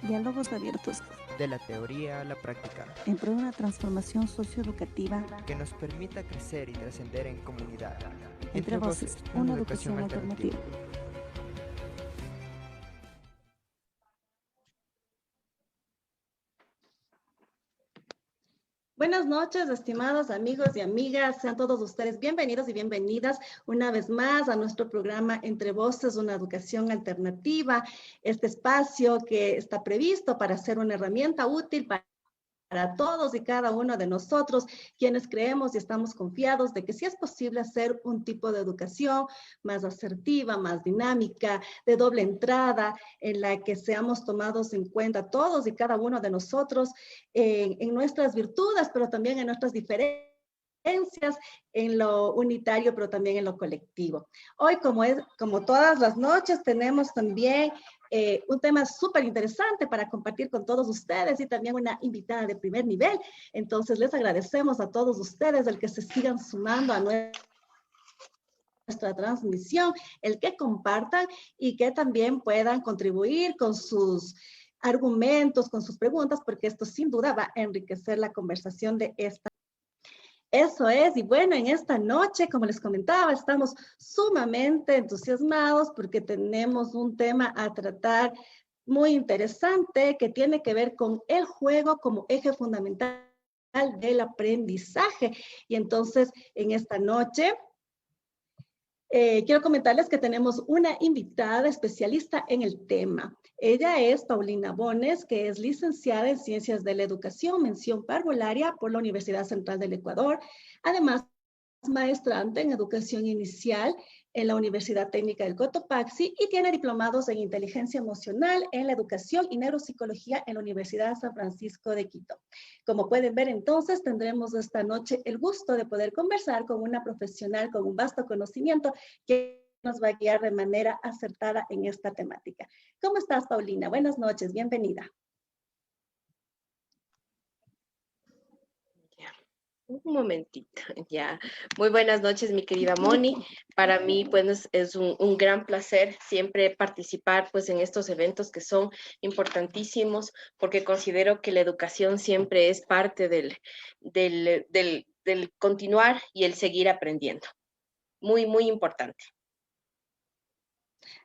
Diálogos abiertos de la teoría a la práctica, en pro de una transformación socioeducativa que nos permita crecer y trascender en comunidad. Entre Voces, una educación alternativa. Buenas noches, estimados amigos y amigas. Sean todos ustedes bienvenidos y bienvenidas una vez más a nuestro programa Entre Voces, una educación alternativa. Este espacio que está previsto para ser una herramienta útil para todos y cada uno de nosotros, quienes creemos y estamos confiados de que sí es posible hacer un tipo de educación más asertiva, más dinámica, de doble entrada, en la que seamos tomados en cuenta todos y cada uno de nosotros en nuestras virtudes, pero también en nuestras diferencias, en lo unitario, pero también en lo colectivo. Hoy, como todas las noches, tenemos también un tema súper interesante para compartir con todos ustedes y también una invitada de primer nivel. Entonces, les agradecemos a todos ustedes el que se sigan sumando a nuestra transmisión, el que compartan y que también puedan contribuir con sus argumentos, con sus preguntas, porque esto sin duda va a enriquecer la conversación de esta. Eso es, y bueno, en esta noche, como les comentaba, estamos sumamente entusiasmados porque tenemos un tema a tratar muy interesante que tiene que ver con el juego como eje fundamental del aprendizaje. Y entonces, en esta noche, quiero comentarles que tenemos una invitada especialista en el tema. Ella es Paulina Bones, que es licenciada en Ciencias de la Educación, mención parvularia por la Universidad Central del Ecuador. Además, maestrante en Educación Inicial en la Universidad Técnica del Cotopaxi y tiene diplomados en Inteligencia Emocional en la Educación y Neuropsicología en la Universidad San Francisco de Quito. Como pueden ver, entonces, tendremos esta noche el gusto de poder conversar con una profesional con un vasto conocimiento que nos va a guiar de manera acertada en esta temática. ¿Cómo estás, Paulina? Buenas noches, bienvenida. Un momentito, ya. Muy buenas noches, mi querida Moni. Para mí, pues, es un gran placer siempre participar, pues, en estos eventos que son importantísimos, porque considero que la educación siempre es parte del continuar y el seguir aprendiendo. Muy, muy importante.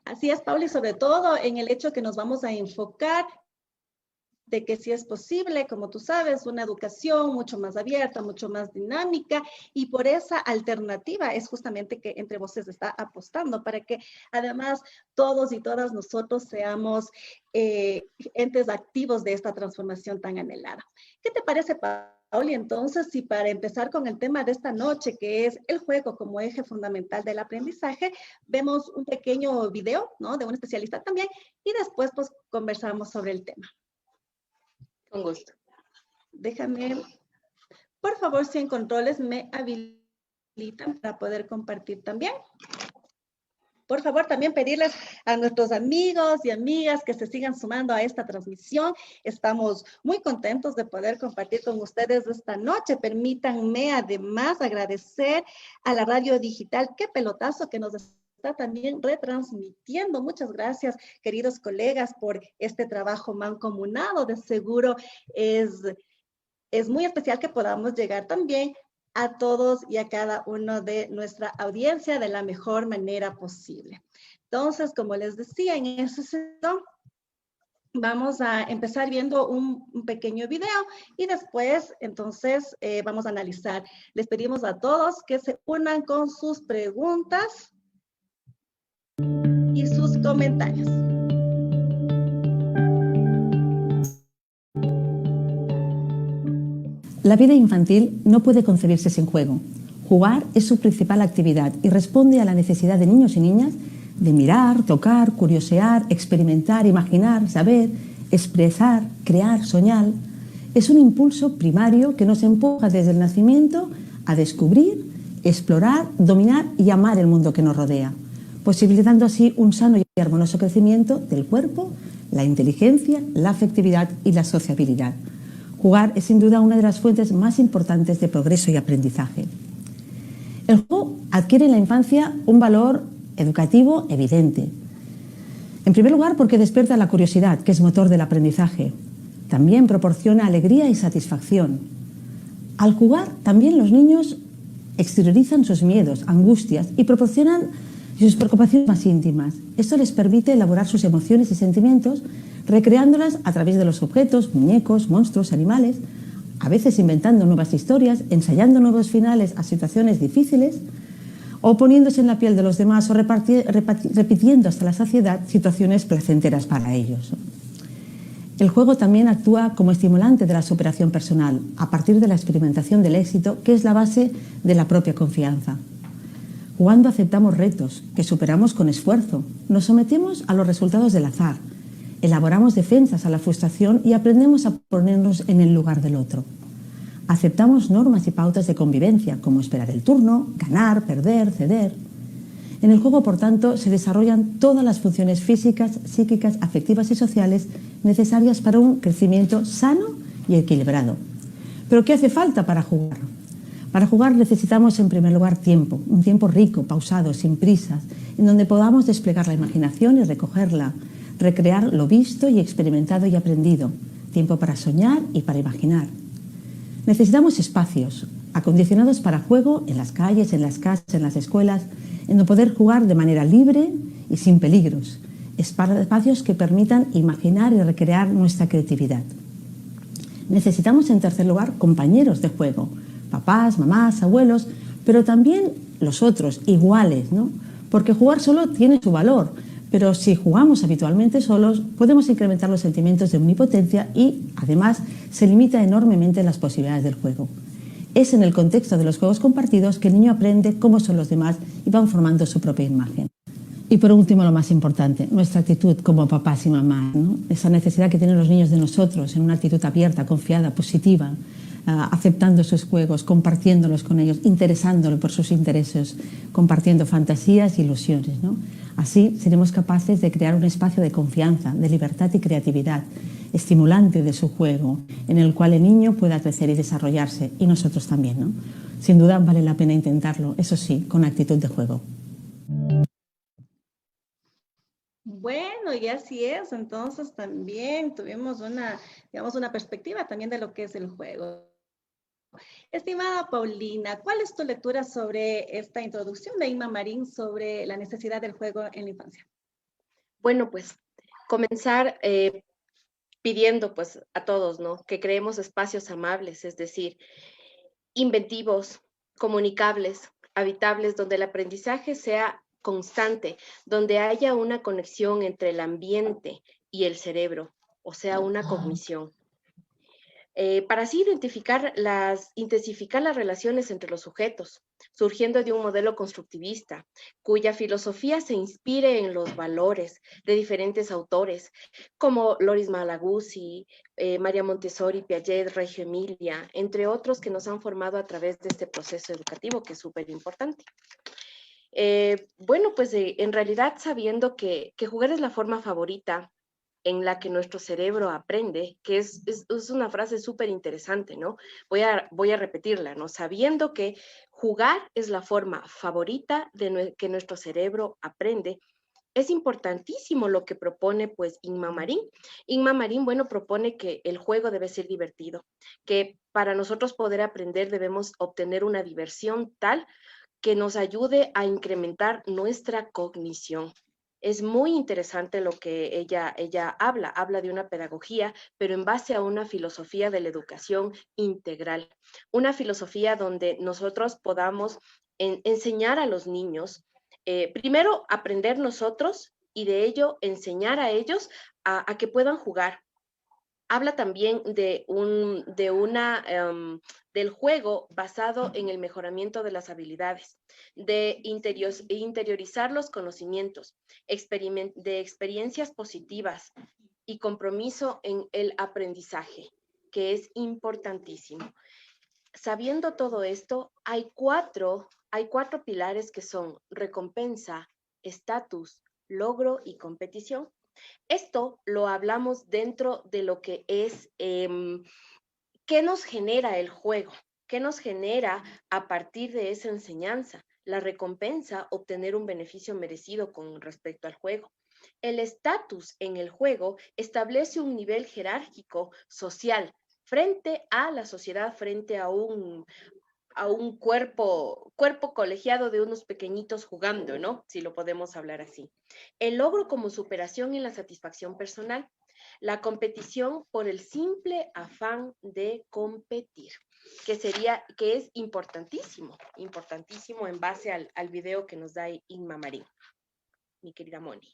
Así es, Pauli, sobre todo en el hecho que nos vamos a enfocar de que sí es posible, como tú sabes, una educación mucho más abierta, mucho más dinámica, y por esa alternativa es justamente que Entre Voces está apostando para que además todos y todas nosotros seamos entes activos de esta transformación tan anhelada. ¿Qué te parece, Pauli? Entonces, si para empezar con el tema de esta noche, que es el juego como eje fundamental del aprendizaje, vemos un pequeño video, ¿no?, de un especialista también, y después pues conversamos sobre el tema. Con gusto. Déjame, por favor, si en controles me habilitan para poder compartir también. Por favor, también pedirles a nuestros amigos y amigas que se sigan sumando a esta transmisión. Estamos muy contentos de poder compartir con ustedes esta noche. Permítanme además agradecer a la radio digital Qué Pelotazo que nos está también retransmitiendo. Muchas gracias, queridos colegas, por este trabajo mancomunado. De seguro es muy especial que podamos llegar también a todos y a cada uno de nuestra audiencia de la mejor manera posible. Entonces, como les decía, en ese sentido, vamos a empezar viendo un pequeño video y después, entonces, vamos a analizar. Les pedimos a todos que se unan con sus preguntas y sus comentarios. La vida infantil no puede concebirse sin juego. Jugar es su principal actividad y responde a la necesidad de niños y niñas de mirar, tocar, curiosear, experimentar, imaginar, saber, expresar, crear, soñar. Es un impulso primario que nos empuja desde el nacimiento a descubrir, explorar, dominar y amar el mundo que nos rodea, posibilitando así un sano y armonioso crecimiento del cuerpo, la inteligencia, la afectividad y la sociabilidad. Jugar es sin duda una de las fuentes más importantes de progreso y aprendizaje. El juego adquiere en la infancia un valor educativo evidente. En primer lugar, porque despierta la curiosidad, que es motor del aprendizaje. También proporciona alegría y satisfacción. Al jugar, también los niños exteriorizan sus miedos, angustias y proporcionan sus preocupaciones más íntimas. Esto les permite elaborar sus emociones y sentimientos, recreándolas a través de los objetos, muñecos, monstruos, animales, a veces inventando nuevas historias, ensayando nuevos finales a situaciones difíciles, o poniéndose en la piel de los demás o repitiendo hasta la saciedad situaciones placenteras para ellos. El juego también actúa como estimulante de la superación personal, a partir de la experimentación del éxito, que es la base de la propia confianza. Jugando aceptamos retos, que superamos con esfuerzo, nos sometemos a los resultados del azar, elaboramos defensas a la frustración y aprendemos a ponernos en el lugar del otro. Aceptamos normas y pautas de convivencia, como esperar el turno, ganar, perder, ceder. En el juego, por tanto, se desarrollan todas las funciones físicas, psíquicas, afectivas y sociales necesarias para un crecimiento sano y equilibrado. ¿Pero qué hace falta para jugar? Para jugar necesitamos, en primer lugar, tiempo, un tiempo rico, pausado, sin prisas, en donde podamos desplegar la imaginación y recogerla, recrear lo visto y experimentado y aprendido, tiempo para soñar y para imaginar. Necesitamos espacios acondicionados para juego en las calles, en las casas, en las escuelas, en donde poder jugar de manera libre y sin peligros. Espacios que permitan imaginar y recrear nuestra creatividad. Necesitamos, en tercer lugar, compañeros de juego, papás, mamás, abuelos, pero también los otros, iguales, ¿no? Porque jugar solo tiene su valor, pero si jugamos habitualmente solos, podemos incrementar los sentimientos de omnipotencia y, además, se limita enormemente las posibilidades del juego. Es en el contexto de los juegos compartidos que el niño aprende cómo son los demás y van formando su propia imagen. Y por último, lo más importante, nuestra actitud como papás y mamás, ¿no? Esa necesidad que tienen los niños de nosotros en una actitud abierta, confiada, positiva, aceptando sus juegos, compartiéndolos con ellos, interesándolos por sus intereses, compartiendo fantasías e ilusiones, ¿no? Así seremos capaces de crear un espacio de confianza, de libertad y creatividad, estimulante de su juego, en el cual el niño pueda crecer y desarrollarse, y nosotros también, ¿no? Sin duda vale la pena intentarlo, eso sí, con actitud de juego. Bueno, y así es, entonces también tuvimos digamos, una perspectiva también de lo que es el juego. Estimada Paulina, ¿cuál es tu lectura sobre esta introducción de Inma Marín sobre la necesidad del juego en la infancia? Bueno, pues comenzar pidiendo pues a todos, ¿no? Que creemos espacios amables, es decir, inventivos, comunicables, habitables, donde el aprendizaje sea constante, donde haya una conexión entre el ambiente y el cerebro, o sea, una cognición. Para así intensificar las relaciones entre los sujetos, surgiendo de un modelo constructivista, cuya filosofía se inspire en los valores de diferentes autores, como Loris Malaguzzi, María Montessori, Piaget, Reggio Emilia, entre otros que nos han formado a través de este proceso educativo, que es súper importante. Bueno, pues en realidad sabiendo que jugar es la forma favorita en la que nuestro cerebro aprende, que es una frase súper interesante, ¿no? Voy a repetirla, ¿no? Sabiendo que jugar es la forma favorita que nuestro cerebro aprende, es importantísimo lo que propone, pues, Inma Marín. Inma Marín, bueno, propone que el juego debe ser divertido, que para nosotros poder aprender debemos obtener una diversión tal que nos ayude a incrementar nuestra cognición. Es muy interesante lo que ella habla de una pedagogía, pero en base a una filosofía de la educación integral, una filosofía donde nosotros podamos enseñar a los niños, primero aprender nosotros y de ello enseñar a ellos a que puedan jugar. Habla también del juego basado en el mejoramiento de las habilidades, de interiorizar los conocimientos, de experiencias positivas y compromiso en el aprendizaje, que es importantísimo. Sabiendo todo esto, hay cuatro pilares que son recompensa, estatus, logro y competición. Esto lo hablamos dentro de lo que es qué nos genera el juego, qué nos genera a partir de esa enseñanza, la recompensa, obtener un beneficio merecido con respecto al juego. El estatus en el juego establece un nivel jerárquico social frente a la sociedad, frente a un cuerpo colegiado de unos pequeñitos jugando, ¿no? Si lo podemos hablar así. El logro como superación en la satisfacción personal. La competición por el simple afán de competir, que es importantísimo en base al video que nos da Inma Marín, mi querida Moni.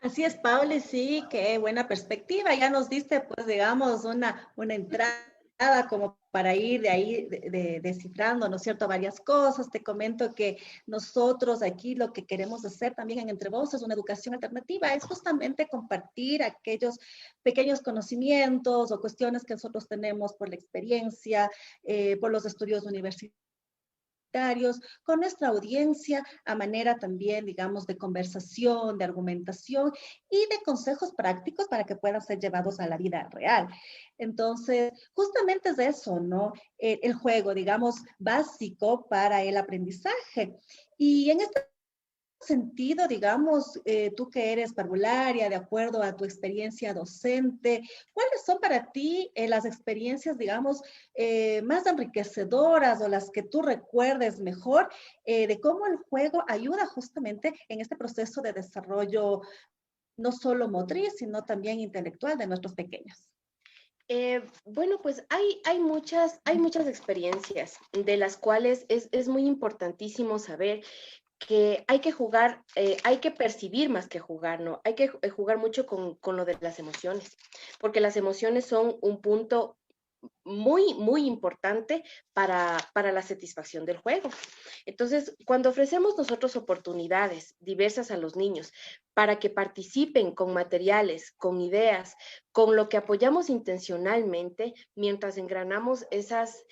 Así es, Pauli, sí, qué buena perspectiva. Ya nos diste, pues, digamos, una entrada como para ir de ahí descifrando, ¿no es cierto?, varias cosas. Te comento que nosotros aquí lo que queremos hacer también en Entre Voces, una educación alternativa, es justamente compartir aquellos pequeños conocimientos o cuestiones que nosotros tenemos por la experiencia, por los estudios universitarios, con nuestra audiencia, a manera también, digamos, de conversación, de argumentación y de consejos prácticos para que puedan ser llevados a la vida real. Entonces, justamente es eso, ¿no? El juego, digamos, básico para el aprendizaje. Y en este sentido, digamos, tú que eres parvularia, de acuerdo a tu experiencia docente, ¿cuáles son para ti las experiencias, digamos, más enriquecedoras o las que tú recuerdes mejor de cómo el juego ayuda justamente en este proceso de desarrollo, no solo motriz, sino también intelectual de nuestros pequeños? Bueno, pues hay muchas experiencias de las cuales es muy importantísimo saber que hay que jugar, hay que percibir más que jugar, ¿no? Hay que jugar mucho con lo de las emociones, porque las emociones son un punto muy importante para la satisfacción del juego. Entonces, cuando ofrecemos nosotros oportunidades diversas a los niños para que participen con materiales, con ideas, con lo que apoyamos intencionalmente, mientras engranamos esas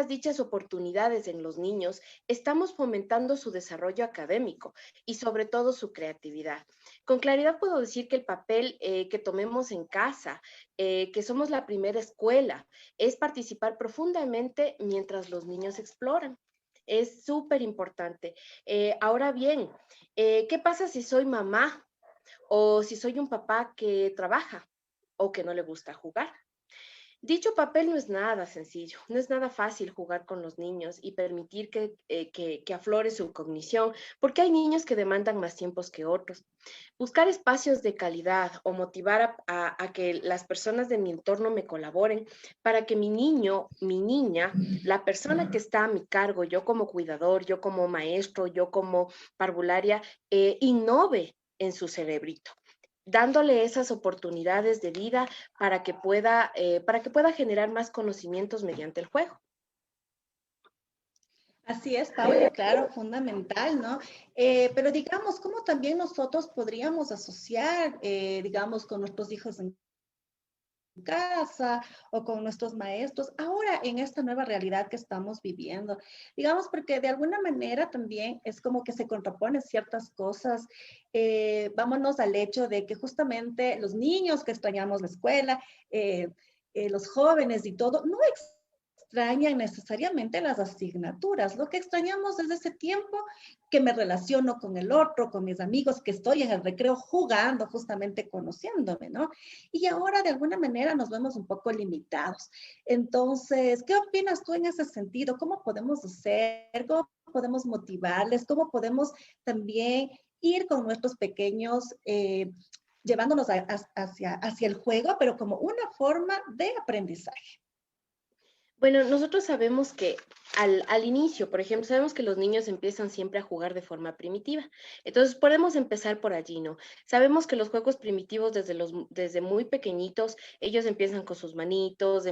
dichas oportunidades en los niños, estamos fomentando su desarrollo académico y sobre todo su creatividad. Con claridad puedo decir que el papel que tomemos en casa, que somos la primera escuela, es participar profundamente mientras los niños exploran. Es súper importante. Ahora bien, ¿qué pasa si soy mamá o si soy un papá que trabaja o que no le gusta jugar? Dicho papel no es nada sencillo, no es nada fácil jugar con los niños y permitir que aflore su cognición, porque hay niños que demandan más tiempos que otros. Buscar espacios de calidad o motivar a que las personas de mi entorno me colaboren para que mi niño, mi niña, la persona que está a mi cargo, yo como cuidador, yo como maestro, yo como parvularia, innove en su cerebrito, dándole esas oportunidades de vida para que pueda generar más conocimientos mediante el juego. Así es, Paula, claro, fundamental, ¿no? Pero digamos, ¿cómo también nosotros podríamos asociar, digamos, con nuestros hijos en casa o con nuestros maestros, ahora en esta nueva realidad que estamos viviendo? Digamos, porque de alguna manera también es como que se contraponen ciertas cosas. Vámonos al hecho de que justamente los niños que extrañamos la escuela, los jóvenes y todo, no extrañan necesariamente las asignaturas. Lo que extrañamos es ese tiempo que me relaciono con el otro, con mis amigos, que estoy en el recreo jugando, justamente conociéndome, ¿no? Y ahora de alguna manera nos vemos un poco limitados. Entonces, ¿qué opinas tú en ese sentido? ¿Cómo podemos hacer? ¿Cómo podemos motivarles? ¿Cómo podemos también ir con nuestros pequeños llevándonos hacia el juego, pero como una forma de aprendizaje? Bueno, nosotros sabemos que al inicio, por ejemplo, sabemos que los niños empiezan siempre a jugar de forma primitiva. Entonces, podemos empezar por allí, ¿no? Sabemos que los juegos primitivos desde muy pequeñitos, ellos empiezan con sus manitos,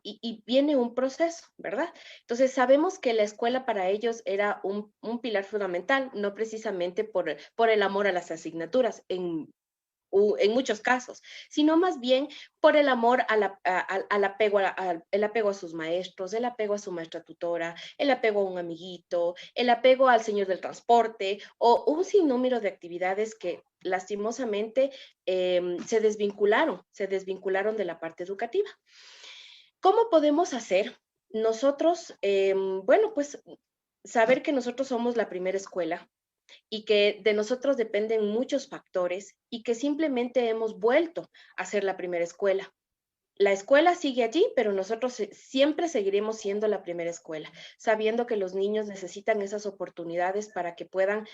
y viene un proceso, ¿verdad? Entonces, sabemos que la escuela para ellos era un pilar fundamental, no precisamente por el amor a las asignaturas, en muchos casos, sino más bien por el amor al apego, el apego a sus maestros, el apego a su maestra tutora, el apego a un amiguito, el apego al señor del transporte o un sinnúmero de actividades que lastimosamente se desvincularon de la parte educativa. ¿Cómo podemos hacer? Nosotros, bueno, pues saber que nosotros somos la primera escuela, y que de nosotros dependen muchos factores y que simplemente hemos vuelto a ser la primera escuela. La escuela sigue allí, pero nosotros siempre seguiremos siendo la primera escuela, sabiendo que los niños necesitan esas oportunidades para que puedan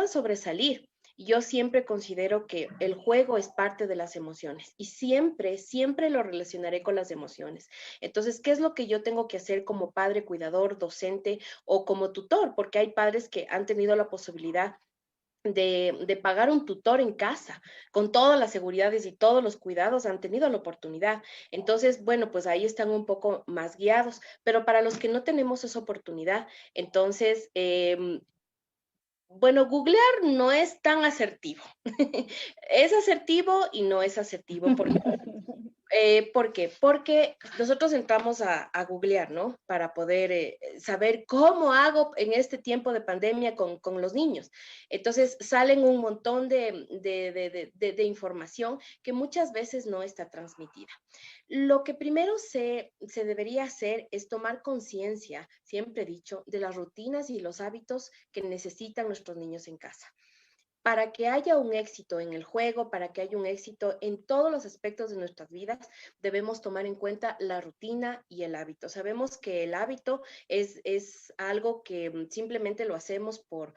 sobresalir. Yo siempre considero que el juego es parte de las emociones y siempre, siempre lo relacionaré con las emociones. Entonces, ¿qué es lo que yo tengo que hacer como padre, cuidador, docente o como tutor? Porque hay padres que han tenido la posibilidad de pagar un tutor en casa, con todas las seguridades y todos los cuidados, han tenido la oportunidad. Entonces, bueno, pues ahí están un poco más guiados, pero para los que no tenemos esa oportunidad, entonces, bueno, googlear no es tan asertivo. Es asertivo y no es asertivo. ¿Por qué? Porque nosotros entramos a googlear, ¿no? Para poder saber cómo hago en este tiempo de pandemia con los niños. Entonces salen un montón de información que muchas veces no está transmitida. Lo que primero se debería hacer es tomar conciencia, siempre he dicho, de las rutinas y los hábitos que necesitan nuestros niños en casa. Para que haya un éxito en el juego, para que haya un éxito en todos los aspectos de nuestras vidas, debemos tomar en cuenta la rutina y el hábito. Sabemos que el hábito es algo que simplemente lo hacemos por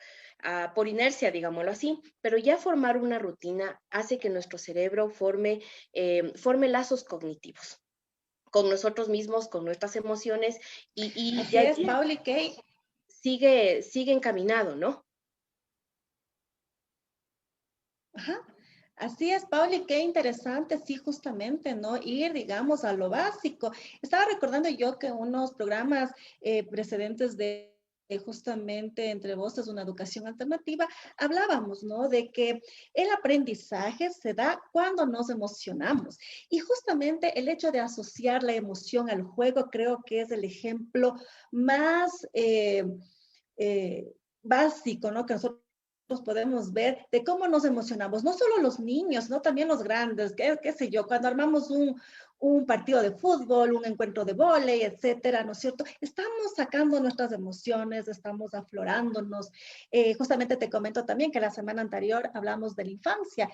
inercia, digámoslo así, pero ya formar una rutina hace que nuestro cerebro forme lazos cognitivos con nosotros mismos, con nuestras emociones y Así es, Pauli, Kay. sigue encaminado, ¿no? Ajá. Así es, Pauli, qué interesante, sí, justamente, ¿no? Ir, digamos, a lo básico. Estaba recordando yo que unos programas precedentes de justamente Entre Voces, una educación alternativa, hablábamos, ¿no? De que el aprendizaje se da cuando nos emocionamos. Y justamente el hecho de asociar la emoción al juego creo que es el ejemplo más básico, ¿no? Que nosotros podemos ver de cómo nos emocionamos, no solo los niños, no también los grandes, qué sé yo, cuando armamos un partido de fútbol, un encuentro de vóley, etcétera, ¿no es cierto? Estamos sacando nuestras emociones, estamos aflorándonos. Justamente te comento también que la semana anterior hablamos de la infancia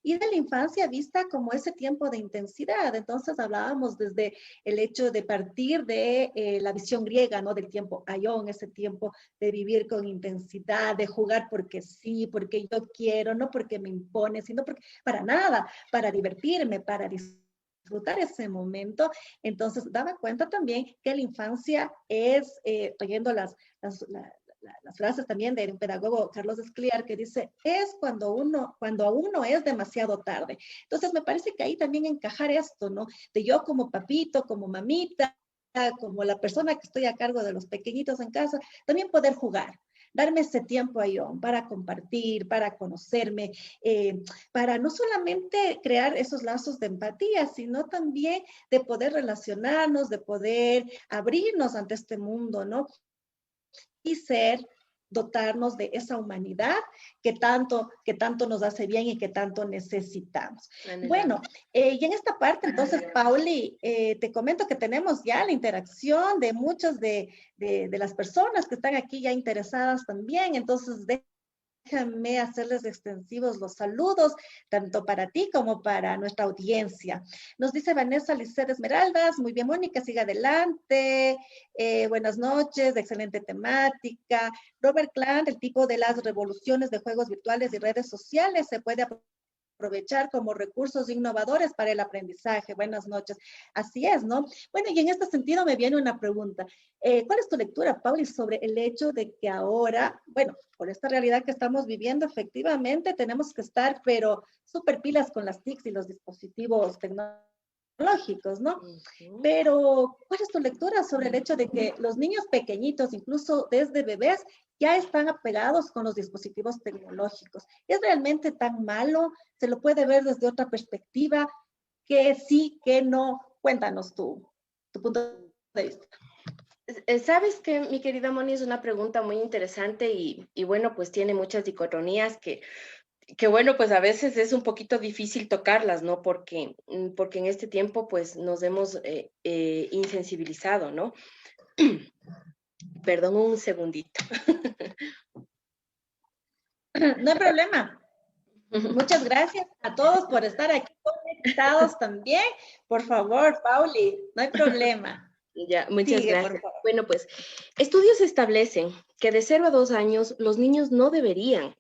y de la infancia vista como ese tiempo de intensidad. Entonces hablábamos desde el hecho de partir de la visión griega, ¿no? Del tiempo aion, ese tiempo de vivir con intensidad, de jugar porque sí, porque yo quiero, no porque me impone, sino porque para nada, para divertirme, para disfrutar ese momento. Entonces daba cuenta también que la infancia es, oyendo las frases también de un pedagogo, Carlos Escliar, que dice, es cuando aún no es demasiado tarde. Entonces me parece que ahí también encajar esto, ¿no? De yo como papito, como mamita, como la persona que estoy a cargo de los pequeñitos en casa, también poder jugar. Darme ese tiempo ahí para compartir, para conocerme, para no solamente crear esos lazos de empatía, sino también de poder relacionarnos, de poder abrirnos ante este mundo, ¿no? Y dotarnos de esa humanidad que tanto nos hace bien y que tanto necesitamos. Bueno, y en esta parte, entonces, Pauli, te comento que tenemos ya la interacción de muchas de las personas que están aquí ya interesadas también, entonces déjame hacerles extensivos los saludos, tanto para ti como para nuestra audiencia. Nos dice Vanessa Lisset Esmeraldas, muy bien, Mónica, siga adelante. Buenas noches, excelente temática. Robert Clan, el tipo de las revoluciones de juegos virtuales y redes sociales se puede aprovechar como recursos innovadores para el aprendizaje. Buenas noches. Así es, ¿no? Bueno, y en este sentido me viene una pregunta. ¿Cuál es tu lectura, Pauli, sobre el hecho de que ahora, bueno, por esta realidad que estamos viviendo, efectivamente tenemos que estar, pero súper pilas con las TICs y los dispositivos tecnológicos, ¿no? Pero, ¿cuál es tu lectura sobre el hecho de que los niños pequeñitos, incluso desde bebés, ya están apegados con los dispositivos tecnológicos? ¿Es realmente tan malo? ¿Se lo puede ver desde otra perspectiva? ¿Que sí, que no? Cuéntanos tu punto de vista. Sabes que, mi querida Moni, es una pregunta muy interesante y bueno, pues tiene muchas dicotomías que bueno, pues a veces es un poquito difícil tocarlas, ¿no? Porque en este tiempo pues nos hemos insensibilizado, ¿no? Perdón, un segundito. No hay problema. Muchas gracias a todos por estar aquí conectados también. Por favor, Pauli, no hay problema. Ya, muchas Sigue, por gracias. favor. Bueno, pues estudios establecen que de 0 a 2 años los niños no deberían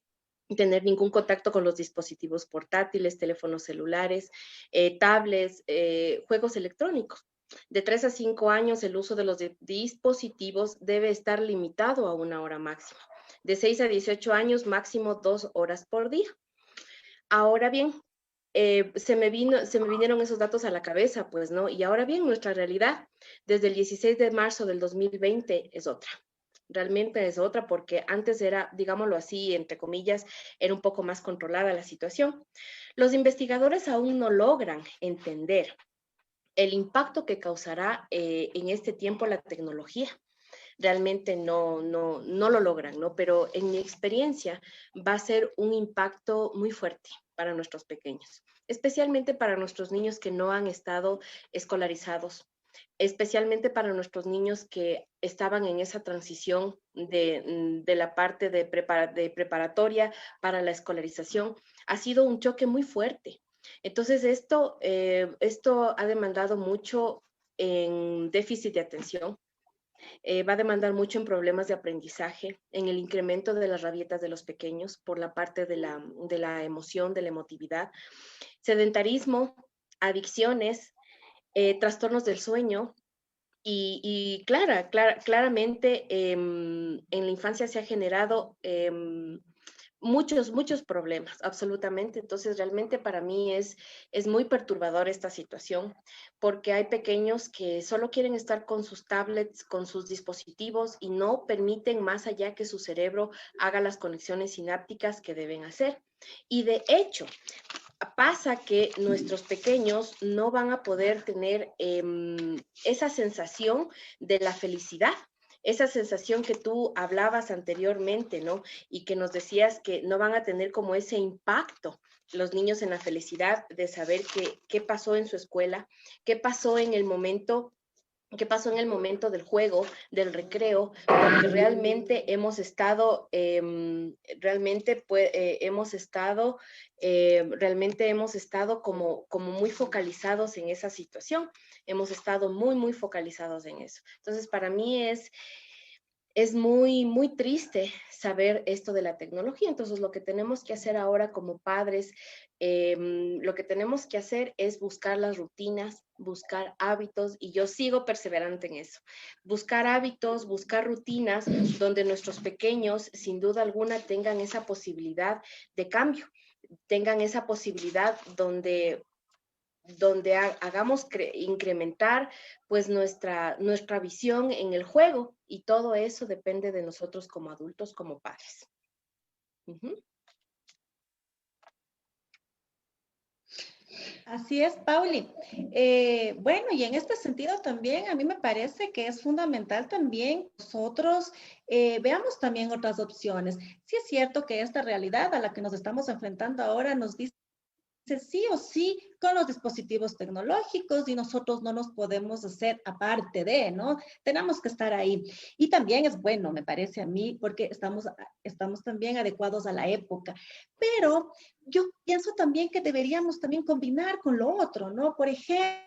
tener ningún contacto con los dispositivos portátiles, teléfonos celulares, tablets, juegos electrónicos. De 3 a 5 años el uso de los dispositivos debe estar limitado a 1 hora máxima. De 6 a 18 años máximo 2 horas por día. Ahora bien, se me vinieron esos datos a la cabeza, pues, ¿no? Y ahora bien, nuestra realidad desde el 16 de marzo del 2020 es otra. Realmente es otra porque antes era, digámoslo así, entre comillas, era un poco más controlada la situación. Los investigadores aún no logran entender el impacto que causará en este tiempo la tecnología. Realmente no lo logran, ¿no? Pero en mi experiencia va a ser un impacto muy fuerte para nuestros pequeños, especialmente para nuestros niños que no han estado escolarizados, especialmente para nuestros niños que estaban en esa transición de la parte de preparatoria para la escolarización. Ha sido un choque muy fuerte. Entonces, esto ha demandado mucho en déficit de atención, va a demandar mucho en problemas de aprendizaje, en el incremento de las rabietas de los pequeños por la parte de la emoción, de la emotividad, sedentarismo, adicciones, trastornos del sueño. Y claramente en la infancia se ha generado muchos problemas, absolutamente. Entonces, realmente para mí es muy perturbador esta situación, porque hay pequeños que solo quieren estar con sus tablets, con sus dispositivos y no permiten más allá que su cerebro haga las conexiones sinápticas que deben hacer. Y de hecho, pasa que nuestros pequeños no van a poder tener esa sensación de la felicidad, esa sensación que tú hablabas anteriormente, ¿no? Y que nos decías que no van a tener como ese impacto los niños en la felicidad de saber qué pasó en su escuela, qué pasó en el momento del juego, del recreo, porque realmente hemos estado, como muy focalizados en esa situación. Hemos estado muy focalizados en eso. Entonces, para mí es muy triste saber esto de la tecnología. Entonces, lo que tenemos que hacer ahora como padres, lo que tenemos que hacer es buscar las rutinas, buscar hábitos, y yo sigo perseverante en eso. Buscar hábitos, buscar rutinas donde nuestros pequeños, sin duda alguna, tengan esa posibilidad de cambio, tengan esa posibilidad donde hagamos incrementar pues nuestra visión en el juego, y todo eso depende de nosotros como adultos, como padres. Así es, Pauli. Bueno, y en este sentido también a mí me parece que es fundamental también nosotros veamos también otras opciones. Sí es cierto que esta realidad a la que nos estamos enfrentando ahora nos dice sí o sí con los dispositivos tecnológicos y nosotros no nos podemos hacer aparte de, ¿no? Tenemos que estar ahí. Y también es bueno, me parece a mí, porque estamos también adecuados a la época. Pero yo pienso también que deberíamos también combinar con lo otro, ¿no? Por ejemplo,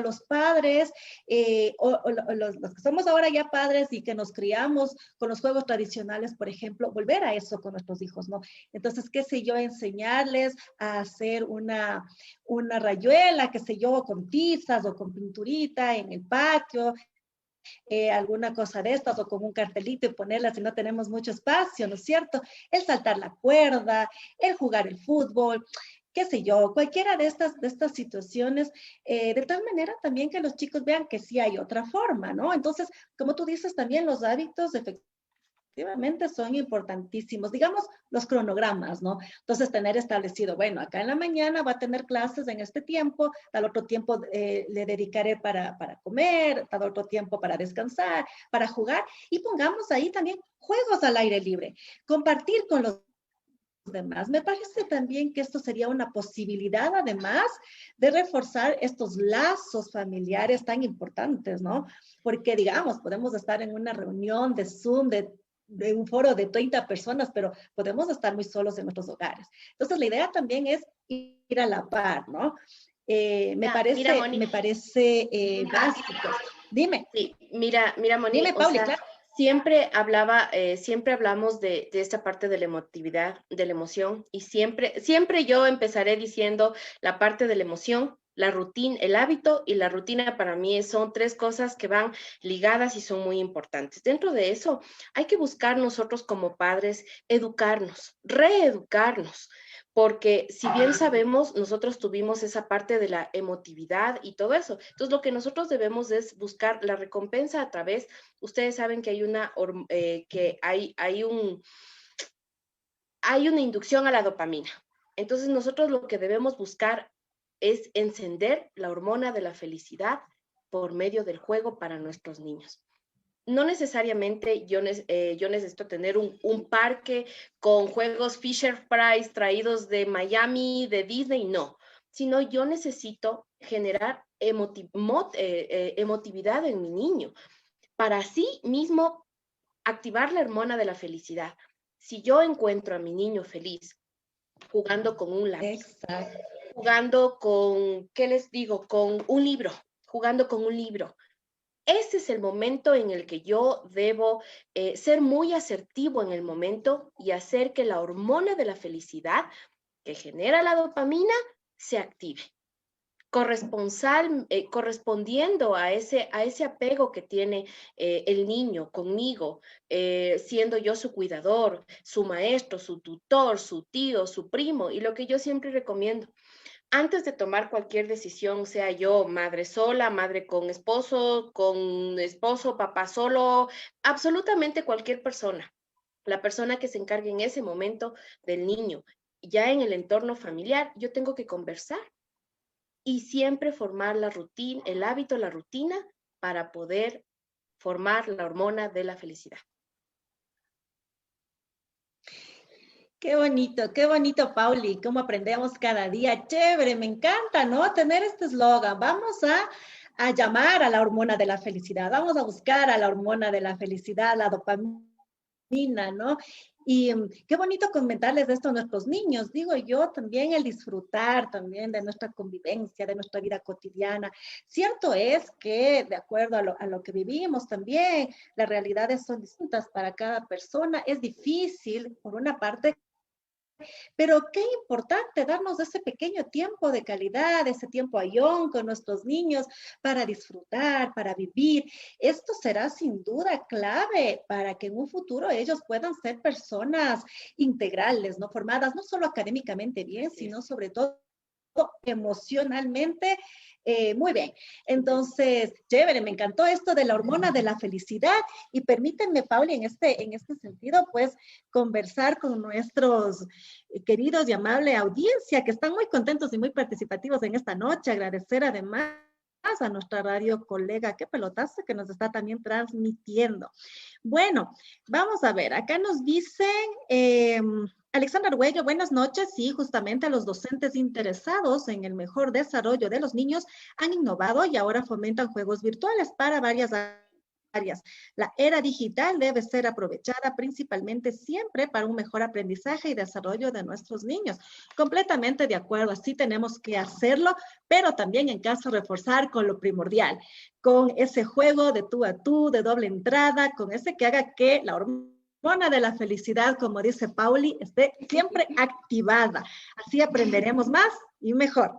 los padres, los que somos ahora ya padres y que nos criamos con los juegos tradicionales, por ejemplo, volver a eso con nuestros hijos, ¿no? Entonces, qué sé yo, enseñarles a hacer una rayuela, qué sé yo, con tizas o con pinturita en el patio, alguna cosa de estas, o con un cartelito y ponerla si no tenemos mucho espacio, ¿no es cierto? El saltar la cuerda, el jugar el fútbol, qué sé yo, cualquiera de estas situaciones, de tal manera también que los chicos vean que sí hay otra forma, ¿no? Entonces, como tú dices, también los hábitos efectivamente son importantísimos, digamos, los cronogramas, ¿no? Entonces, tener establecido, bueno, acá en la mañana va a tener clases en este tiempo, tal otro tiempo le dedicaré para comer, tal otro tiempo para descansar, para jugar, y pongamos ahí también juegos al aire libre, compartir con los demás. Me parece también que esto sería una posibilidad, además, de reforzar estos lazos familiares tan importantes, ¿no? Porque, digamos, podemos estar en una reunión de Zoom de de un foro de 30 personas, pero podemos estar muy solos en nuestros hogares. Entonces, la idea también es ir a la par, ¿no? Me parece básico. Dime. Sí, mira, Moni, Dime, Pauli, claro. Siempre hablamos de esta parte de la emotividad, de la emoción, y siempre yo empezaré diciendo la parte de la emoción, la rutina, el hábito y la rutina para mí son tres cosas que van ligadas y son muy importantes. Dentro de eso hay que buscar nosotros como padres educarnos, reeducarnos, porque si bien sabemos, nosotros tuvimos esa parte de la emotividad y todo eso. Entonces, lo que nosotros debemos es buscar la recompensa a través, ustedes saben que hay una inducción a la dopamina. Entonces, nosotros lo que debemos buscar es encender la hormona de la felicidad por medio del juego para nuestros niños. No necesariamente yo necesito tener un parque con juegos Fisher Price traídos de Miami, de Disney, no, sino yo necesito generar emotividad en mi niño para así mismo activar la hormona de la felicidad. Si yo encuentro a mi niño feliz jugando con un lápiz, exacto, jugando con, ¿qué les digo? Con un libro, jugando con un libro. Ese es el momento en el que yo debo ser muy asertivo en el momento y hacer que la hormona de la felicidad que genera la dopamina se active. Correspondiendo a ese apego que tiene el niño conmigo, siendo yo su cuidador, su maestro, su tutor, su tío, su primo, y lo que yo siempre recomiendo. Antes de tomar cualquier decisión, sea yo madre sola, madre con esposo, papá solo, absolutamente cualquier persona, la persona que se encargue en ese momento del niño, ya en el entorno familiar, yo tengo que conversar y siempre formar la rutina, el hábito, la rutina, para poder formar la hormona de la felicidad. Qué bonito, Pauli, cómo aprendemos cada día. Chévere, me encanta, ¿no? Tener este eslogan. Vamos a llamar a la hormona de la felicidad, vamos a buscar a la hormona de la felicidad, la dopamina, ¿no? Y qué bonito comentarles esto a nuestros niños, digo yo, también el disfrutar también de nuestra convivencia, de nuestra vida cotidiana. Cierto es que de acuerdo a lo que vivimos también, las realidades son distintas para cada persona. Es difícil, por una parte, pero qué importante darnos ese pequeño tiempo de calidad, ese tiempo ayón con nuestros niños para disfrutar, para vivir. Esto será sin duda clave para que en un futuro ellos puedan ser personas integrales, ¿no? Formadas no solo académicamente bien, sino sobre todo emocionalmente muy bien. Entonces, chévere, me encantó esto de la hormona de la felicidad y permítanme, Pauli, en este sentido, pues, conversar con nuestros queridos y amable audiencia que están muy contentos y muy participativos en esta noche. Agradecer además a nuestra radio colega, qué pelotazo, que nos está también transmitiendo. Bueno, vamos a ver, acá nos dicen... Alexandra Arguello, buenas noches. Sí, justamente los docentes interesados en el mejor desarrollo de los niños han innovado y ahora fomentan juegos virtuales para varias áreas. La era digital debe ser aprovechada principalmente siempre para un mejor aprendizaje y desarrollo de nuestros niños. Completamente de acuerdo, así tenemos que hacerlo, pero también en caso reforzar con lo primordial, con ese juego de tú a tú, de doble entrada, con ese que haga que la hormona de la felicidad, como dice Pauli, esté siempre activada. Así aprenderemos más y mejor.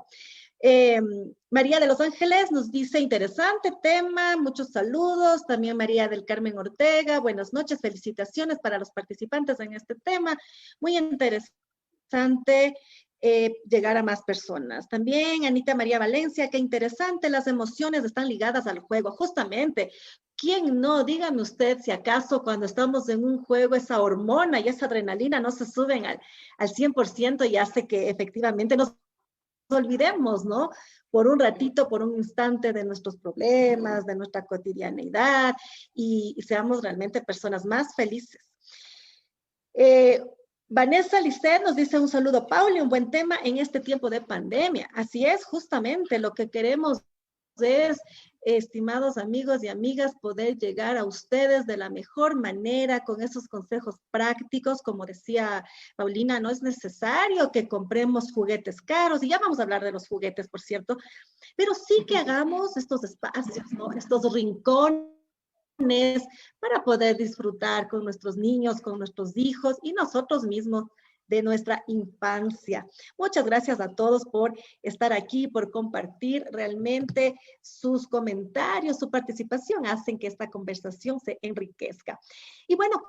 María de los Ángeles nos dice, interesante tema, muchos saludos. También María del Carmen Ortega, buenas noches, felicitaciones para los participantes en este tema. Muy interesante llegar a más personas. También Anita María Valencia, qué interesante, las emociones están ligadas al juego. Justamente, ¿quién no? Dígame usted si acaso cuando estamos en un juego esa hormona y esa adrenalina no se suben al 100% y hace que efectivamente nos olvidemos, ¿no? Por un ratito, por un instante de nuestros problemas, de nuestra cotidianeidad y seamos realmente personas más felices. Vanessa Lisset nos dice un saludo, Pauli, un buen tema en este tiempo de pandemia. Así es, justamente lo que queremos es estimados amigos y amigas, poder llegar a ustedes de la mejor manera con esos consejos prácticos. Como decía Paulina, no es necesario que compremos juguetes caros, y ya vamos a hablar de los juguetes, por cierto, pero sí que hagamos estos espacios, ¿no? Estos rincones para poder disfrutar con nuestros niños, con nuestros hijos y nosotros mismos de nuestra infancia. Muchas gracias a todos por estar aquí, por compartir. Realmente sus comentarios, su participación hacen que esta conversación se enriquezca. Y bueno,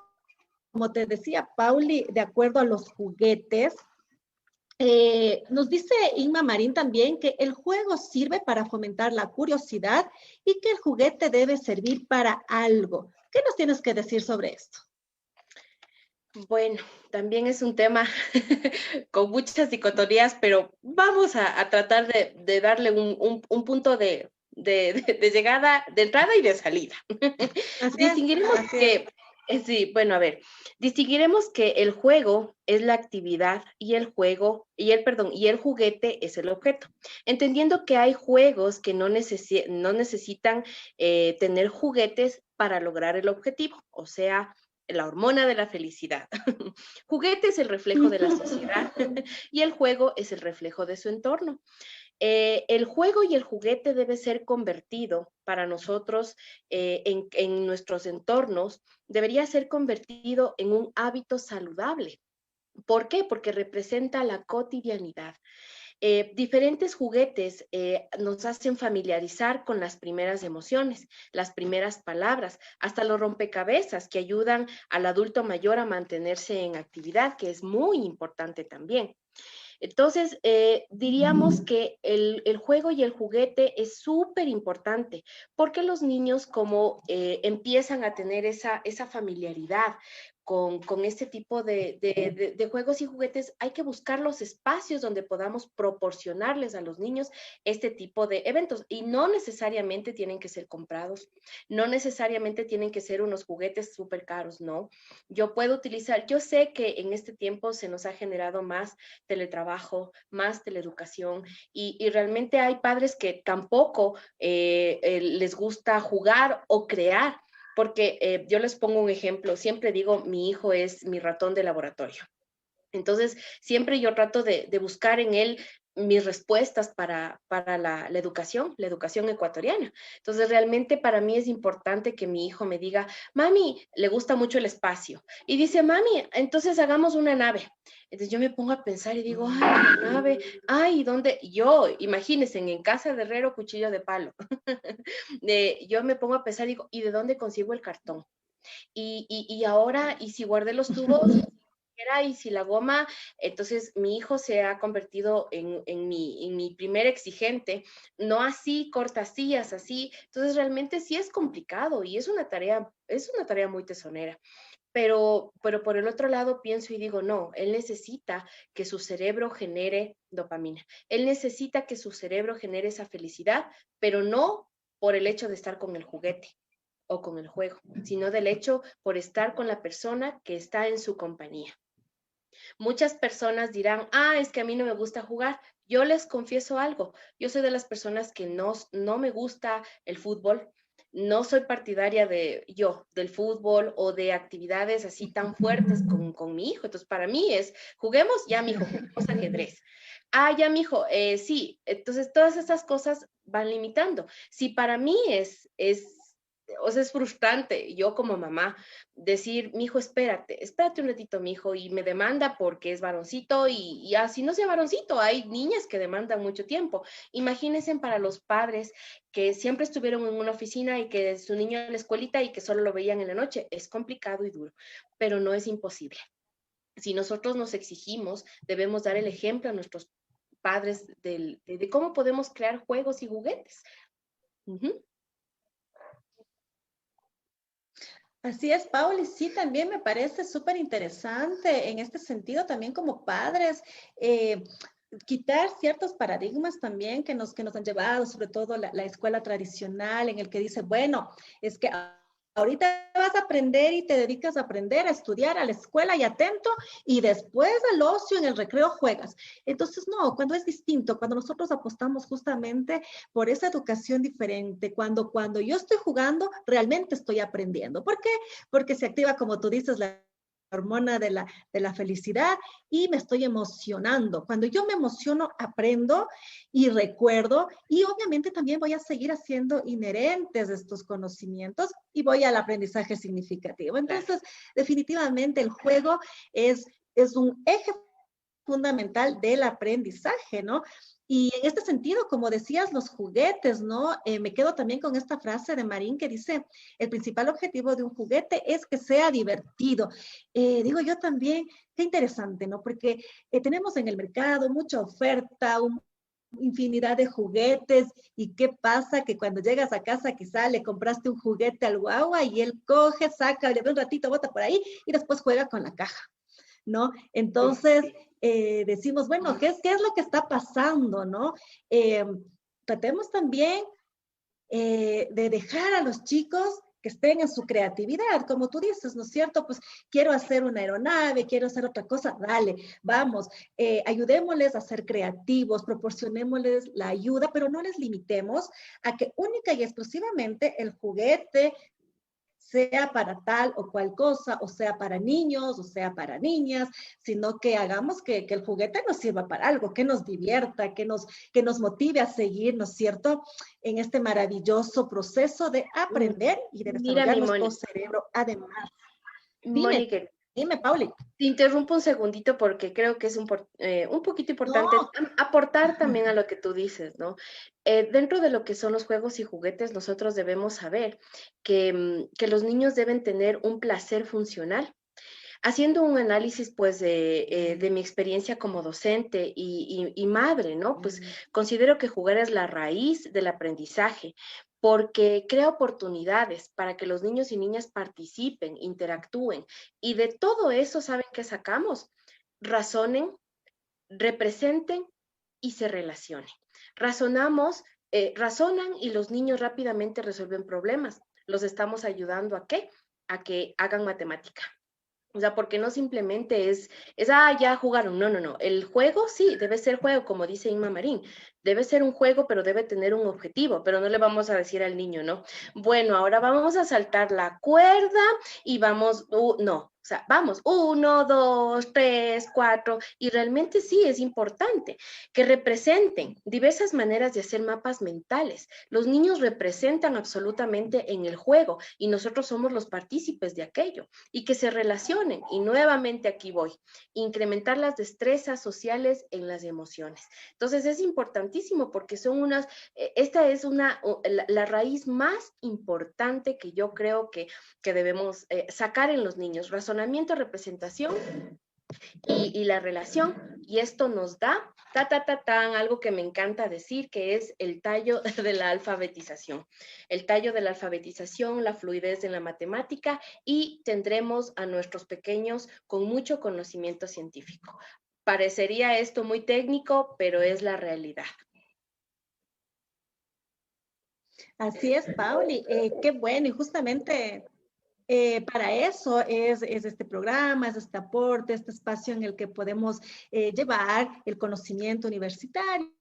como te decía, Pauli, de acuerdo a los juguetes, nos dice Inma Marín también que el juego sirve para fomentar la curiosidad y que el juguete debe servir para algo. ¿Qué nos tienes que decir sobre esto? Bueno, también es un tema con muchas dicotomías, pero vamos a tratar de darle un punto de llegada, de entrada y de salida. Distinguiremos que, sí, bueno, a ver, distinguiremos que el juego es la actividad y el juguete es el objeto. Entendiendo que hay juegos que no necesitan tener juguetes para lograr el objetivo, o sea, la hormona de la felicidad. Juguete es el reflejo de la sociedad y el juego es el reflejo de su entorno. El juego y el juguete debe ser convertido para nosotros en nuestros entornos, debería ser convertido en un hábito saludable. ¿Por qué? Porque representa la cotidianidad. Diferentes juguetes nos hacen familiarizar con las primeras emociones, las primeras palabras, hasta los rompecabezas que ayudan al adulto mayor a mantenerse en actividad, que es muy importante también. Entonces, diríamos que el juego y el juguete es súper importante porque los niños como empiezan a tener esa familiaridad con este tipo de juegos y juguetes, hay que buscar los espacios donde podamos proporcionarles a los niños este tipo de eventos. Y no necesariamente tienen que ser comprados, no necesariamente tienen que ser unos juguetes súper caros, no. Yo puedo utilizar, yo sé que en este tiempo se nos ha generado más teletrabajo, más teleeducación, y realmente hay padres que tampoco les gusta jugar o crear. Porque yo les pongo un ejemplo, siempre digo, mi hijo es mi ratón de laboratorio. Entonces, siempre yo trato de buscar en él mis respuestas para la educación ecuatoriana. Entonces, realmente para mí es importante que mi hijo me diga, mami, le gusta mucho el espacio. Y dice, mami, entonces hagamos una nave. Entonces yo me pongo a pensar y digo, ay, la nave, ay, ¿dónde? Yo, imagínense, en casa de herrero, cuchillo de palo. Yo me pongo a pensar y digo, ¿y de dónde consigo el cartón? Y ahora, ¿y si guardé los tubos? Y si la goma, entonces mi hijo se ha convertido en mi primer exigente, no así, cortasillas, así. Entonces realmente sí es complicado y es una tarea muy tesonera. Pero por el otro lado pienso y digo, no, él necesita que su cerebro genere dopamina. Él necesita que su cerebro genere esa felicidad, pero no por el hecho de estar con el juguete o con el juego, sino del hecho por estar con la persona que está en su compañía. Muchas personas dirán, es que a mí no me gusta jugar. Yo les confieso algo, yo soy de las personas que no me gusta el fútbol, no soy partidaria del fútbol o de actividades así tan fuertes con mi hijo. Entonces, para mí juguemos, ya mi hijo, juguemos ajedrez. Ya mi hijo, sí. Entonces, todas esas cosas van limitando. Si para mí o sea, es frustrante, yo como mamá, decir, mi hijo, espérate un ratito, mi hijo, y me demanda porque es varoncito, y así no sea varoncito, hay niñas que demandan mucho tiempo. Imagínense para los padres que siempre estuvieron en una oficina y que su niño en la escuelita y que solo lo veían en la noche, es complicado y duro, pero no es imposible. Si nosotros nos exigimos, debemos dar el ejemplo a nuestros padres de cómo podemos crear juegos y juguetes. Así es, Pauli, sí, también me parece súper interesante en este sentido, también como padres, quitar ciertos paradigmas también que nos han llevado, sobre todo la escuela tradicional, en el que dice, bueno, es que ahorita vas a aprender y te dedicas a aprender, a estudiar, a la escuela y atento, y después al ocio, en el recreo juegas. Entonces, no, cuando es distinto, cuando nosotros apostamos justamente por esa educación diferente, cuando yo estoy jugando, realmente estoy aprendiendo. ¿Por qué? Porque se activa, como tú dices, la hormona de la felicidad y me estoy emocionando. Cuando yo me emociono, aprendo y recuerdo y obviamente también voy a seguir haciendo inherentes estos conocimientos y voy al aprendizaje significativo. Entonces, definitivamente el juego es un eje fundamental del aprendizaje, ¿no? Y en este sentido, como decías, los juguetes, ¿no? Me quedo también con esta frase de Marín que dice, el principal objetivo de un juguete es que sea divertido. Digo yo también, qué interesante, ¿no? Porque tenemos en el mercado mucha oferta, infinidad de juguetes, y qué pasa que cuando llegas a casa quizá le compraste un juguete al guagua y él coge, saca, le ve un ratito, bota por ahí y después juega con la caja, ¿no? Entonces, decimos, bueno, ¿qué es lo que está pasando, no? Tratemos también de dejar a los chicos que estén en su creatividad, como tú dices, ¿no es cierto? Pues quiero hacer una aeronave, quiero hacer otra cosa, dale, vamos, ayudémosles a ser creativos, proporcionémosles la ayuda, pero no les limitemos a que única y exclusivamente el juguete sea para tal o cual cosa, o sea para niños, o sea para niñas, sino que hagamos que el juguete nos sirva para algo, que nos divierta, que nos motive a seguir, ¿no es cierto?, en este maravilloso proceso de aprender y de desarrollar nuestro cerebro. Además, Mónica, dime, Pauli. te interrumpo un segundito porque creo que es un poquito importante aportar también a lo que tú dices, ¿no? Dentro de lo que son los juegos y juguetes, nosotros debemos saber que los niños deben tener un placer funcional. Haciendo un análisis, pues, de mi experiencia como docente y madre, ¿no? Pues considero que jugar es la raíz del aprendizaje, porque crea oportunidades para que los niños y niñas participen, interactúen, y de todo eso, ¿saben qué sacamos? Razonen, representen y se relacionen. Razonan y los niños rápidamente resuelven problemas. Los estamos ayudando ¿a qué? A que hagan matemática. O sea, porque no simplemente ya jugaron. No. El juego sí, debe ser juego, como dice Inma Marín. Debe ser un juego, pero debe tener un objetivo, pero no le vamos a decir al niño, ¿no? Bueno, ahora vamos a saltar la cuerda y vamos, no. O sea, vamos, 1, 2, 3, 4, y realmente sí es importante que representen diversas maneras de hacer mapas mentales. Los niños representan absolutamente en el juego y nosotros somos los partícipes de aquello, y que se relacionen. Y nuevamente aquí voy, incrementar las destrezas sociales en las emociones. Entonces es importantísimo porque esta es la raíz más importante que yo creo que debemos sacar en los niños: razonamiento, representación y la relación. Y esto nos da algo que me encanta decir, que es el tallo de la alfabetización. El tallo de la alfabetización, la fluidez en la matemática, y tendremos a nuestros pequeños con mucho conocimiento científico. Parecería esto muy técnico, pero es la realidad. Así es, Pauli. Qué bueno, y justamente para eso es este programa, es este aporte, este espacio en el que podemos llevar el conocimiento universitario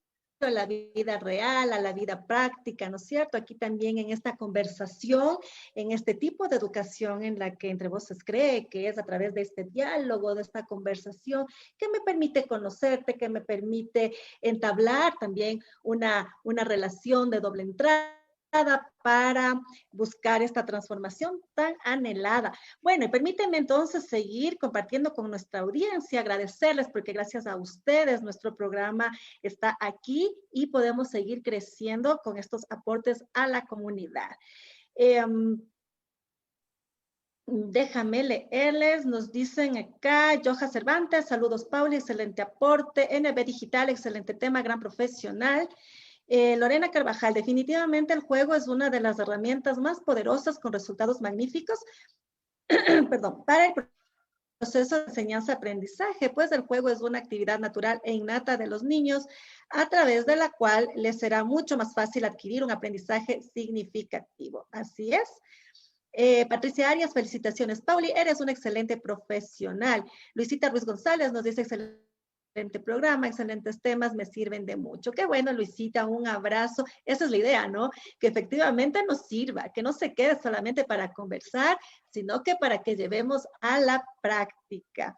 a la vida real, a la vida práctica, ¿no es cierto? Aquí también en esta conversación, en este tipo de educación en la que Entre Voces cree, que es a través de este diálogo, de esta conversación, que me permite conocerte, que me permite entablar también una relación de doble entrada para buscar esta transformación tan anhelada. Bueno, y permítanme entonces seguir compartiendo con nuestra audiencia, agradecerles porque gracias a ustedes nuestro programa está aquí y podemos seguir creciendo con estos aportes a la comunidad. Déjame leerles, nos dicen acá, Joja Cervantes, saludos Pauli, excelente aporte, NB Digital, excelente tema, gran profesional. Lorena Carvajal, definitivamente el juego es una de las herramientas más poderosas con resultados magníficos perdón, para el proceso de enseñanza-aprendizaje, pues el juego es una actividad natural e innata de los niños a través de la cual les será mucho más fácil adquirir un aprendizaje significativo. Así es. Patricia Arias, felicitaciones. Pauli, eres una excelente profesional. Luisita Ruiz González nos dice excelente programa, excelentes temas, me sirven de mucho. Qué bueno, Luisita, un abrazo. Esa es la idea, ¿no? Que efectivamente nos sirva, que no se quede solamente para conversar, sino que para que llevemos a la práctica.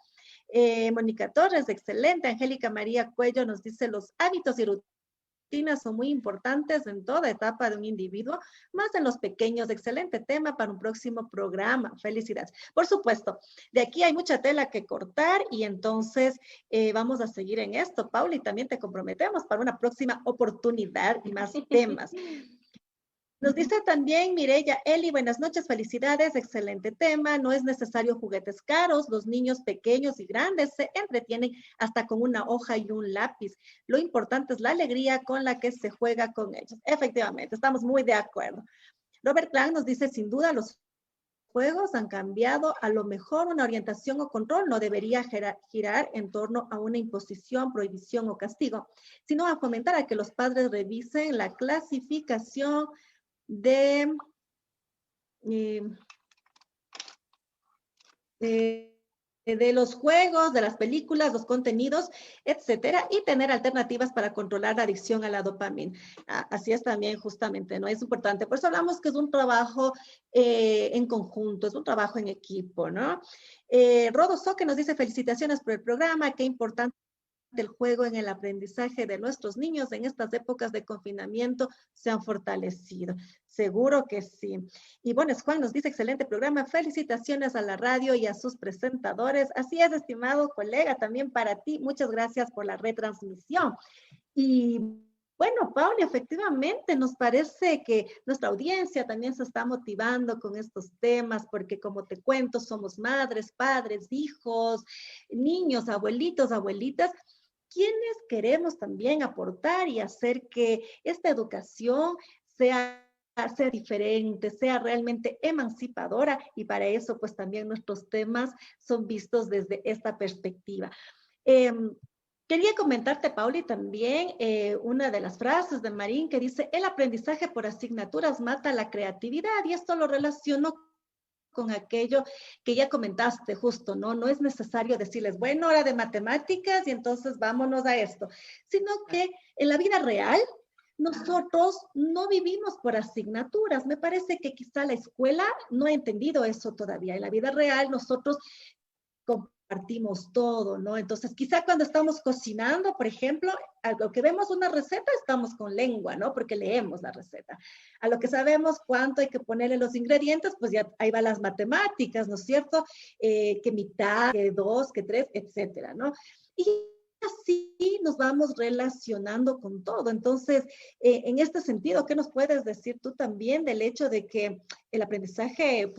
Mónica Torres, excelente. Angélica María Cuello nos dice, los hábitos y rutinas son muy importantes en toda etapa de un individuo, más en los pequeños. Excelente tema para un próximo programa. Felicidades. Por supuesto, de aquí hay mucha tela que cortar y entonces vamos a seguir en esto. Pauli, también te comprometemos para una próxima oportunidad y más temas. Nos dice también Mireya Eli, buenas noches, felicidades, excelente tema, no es necesario juguetes caros, los niños pequeños y grandes se entretienen hasta con una hoja y un lápiz. Lo importante es la alegría con la que se juega con ellos. Efectivamente, estamos muy de acuerdo. Robert Klein nos dice, sin duda los juegos han cambiado, a lo mejor una orientación o control no debería girar en torno a una imposición, prohibición o castigo, sino a fomentar a que los padres revisen la clasificación de los juegos, de las películas, los contenidos, etcétera, y tener alternativas para controlar la adicción a la dopamina. Así es también, justamente, ¿no? Es importante. Por eso hablamos que es un trabajo en conjunto, es un trabajo en equipo, ¿no? Rodo Soque nos dice, felicitaciones por el programa, qué importante el juego en el aprendizaje de nuestros niños en estas épocas de confinamiento se han fortalecido. Seguro que sí. Y bueno, Juan nos dice, excelente programa, felicitaciones a la radio y a sus presentadores. Así es, estimado colega, también para ti, muchas gracias por la retransmisión. Y bueno, Pauli, efectivamente, nos parece que nuestra audiencia también se está motivando con estos temas, porque como te cuento, somos madres, padres, hijos, niños, abuelitos, abuelitas, quienes queremos también aportar y hacer que esta educación sea diferente, sea realmente emancipadora, y para eso pues también nuestros temas son vistos desde esta perspectiva. Quería comentarte, Pauli, también una de las frases de Marín que dice, el aprendizaje por asignaturas mata la creatividad, y esto lo relaciono con aquello que ya comentaste justo, ¿no? No es necesario decirles, bueno, hora de matemáticas y entonces vámonos a esto, sino que en la vida real nosotros no vivimos por asignaturas. Me parece que quizá la escuela no ha entendido eso todavía. En la vida real nosotros compartimos todo, ¿no? Entonces, quizá cuando estamos cocinando, por ejemplo, a lo que vemos una receta, estamos con lengua, ¿no? Porque leemos la receta. A lo que sabemos cuánto hay que ponerle los ingredientes, pues ya ahí van las matemáticas, ¿no es cierto? Que mitad, que dos, que tres, etcétera, ¿no? Y así nos vamos relacionando con todo. Entonces, en este sentido, ¿qué nos puedes decir tú también del hecho de que el aprendizaje